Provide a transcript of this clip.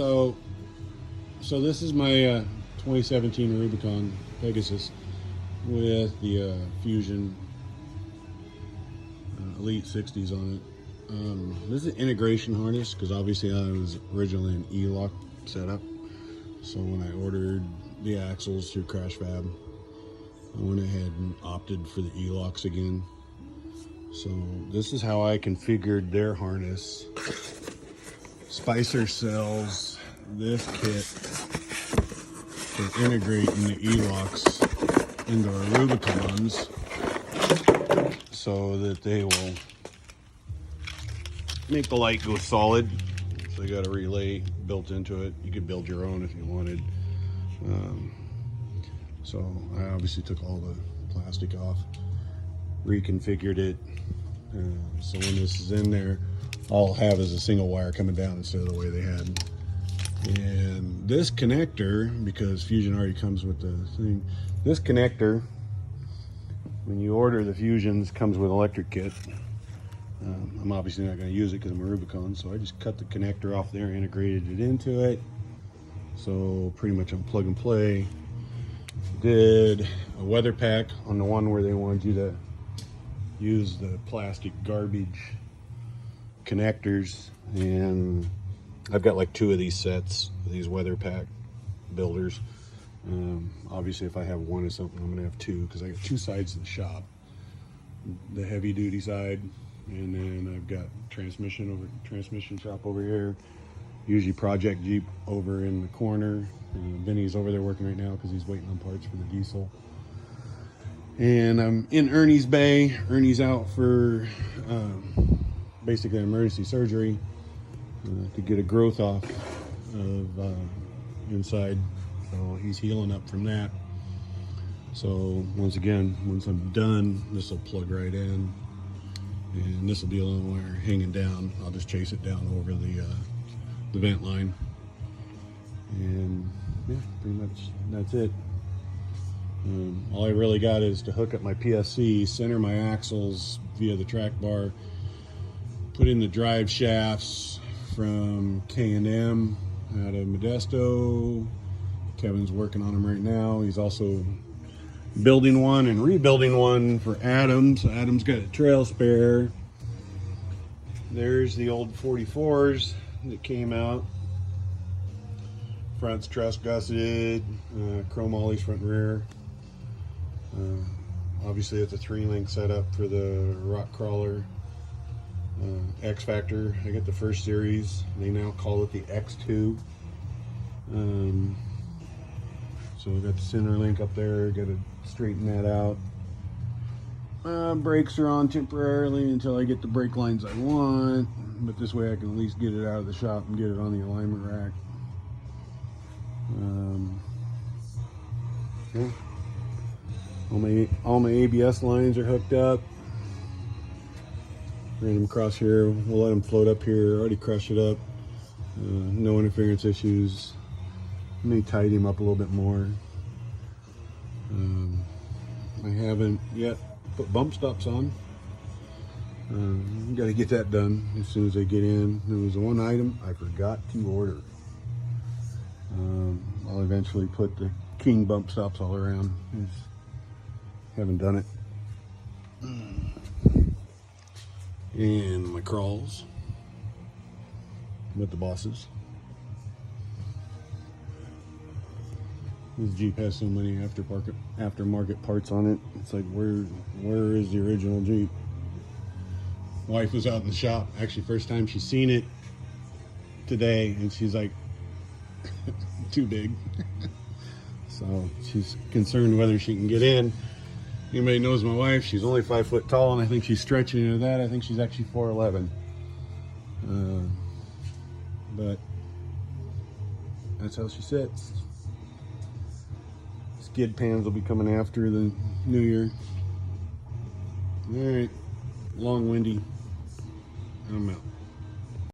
So this is my 2017 Rubicon Pegasus with the Fusion Elite 60s on it. This is an integration harness because obviously I was originally an E-lock setup. So when I ordered the axles through Crash Fab, I went ahead and opted for the E-locks again. So this is how I configured their harness. Spicer sells this kit for integrating the E-locks into our Rubicons so that they will make the light go solid. So you got a relay built into it. You could build your own if you wanted. So I obviously took all the plastic off, reconfigured it. So when this is in there, all I'll have is a single wire coming down instead of the way they had. And this connector, because Fusion already comes with the thing, this connector, when you order the Fusions, comes with an electric kit. I'm obviously not going to use it because I'm a Rubicon, so I just cut the connector off there, integrated it into it. So pretty much I'm plug and play. Did a weather pack on the one where they wanted you to use the plastic garbage connectors, and I've got like 2 of these sets, these weather pack builders. Obviously if I have one of something, I'm gonna have 2 because I got 2 sides of the shop, the heavy duty side, and then I've got transmission shop over here, usually Project Jeep over in the corner. Vinny's over there working right now because he's waiting on parts for the diesel. And I'm in Ernie's bay. Ernie's out for basically emergency surgery to get a growth off of inside. So he's healing up from that. So once again, once I'm done, this will plug right in. And this will be a little wire hanging down. I'll just chase it down over the vent line. And yeah, pretty much that's it. All I really got is to hook up my PSC, center my axles via the track bar, put in the drive shafts from K&M out of Modesto. Kevin's working on them right now. He's also building one and rebuilding one for Adam. So Adam's got a trail spare. There's the old 44s that came out. Front's truss gusseted, chrome ollies front and rear. Obviously it's a 3-link setup for the rock crawler. X Factor, I got the first series. They now call it the X2. So we got the center link up there, got to straighten that out. Brakes are on temporarily until I get the brake lines I want, but this way I can at least get it out of the shop and get it on the alignment rack. Yeah. All my ABS lines are hooked up. Ran them across here. We'll let them float up here. Already crushed it up. No interference issues. May tidy him up a little bit more. I haven't yet put bump stops on. Got to get that done as soon as I get in. There was one item I forgot to order. I'll eventually put the King bump stops all around. Just haven't done it. And my crawls with the bosses. This Jeep has so many aftermarket parts on it. It's like, where is the original Jeep? Wife was out in the shop. Actually, first time she's seen it today, and she's like, too big. So she's concerned whether she can get in. Anybody knows my wife, she's only 5 foot tall, and I think she's stretching into that. I think she's actually 4'11". But that's how she sits. Skid pans will be coming after the new year. All right, long windy. I'm out.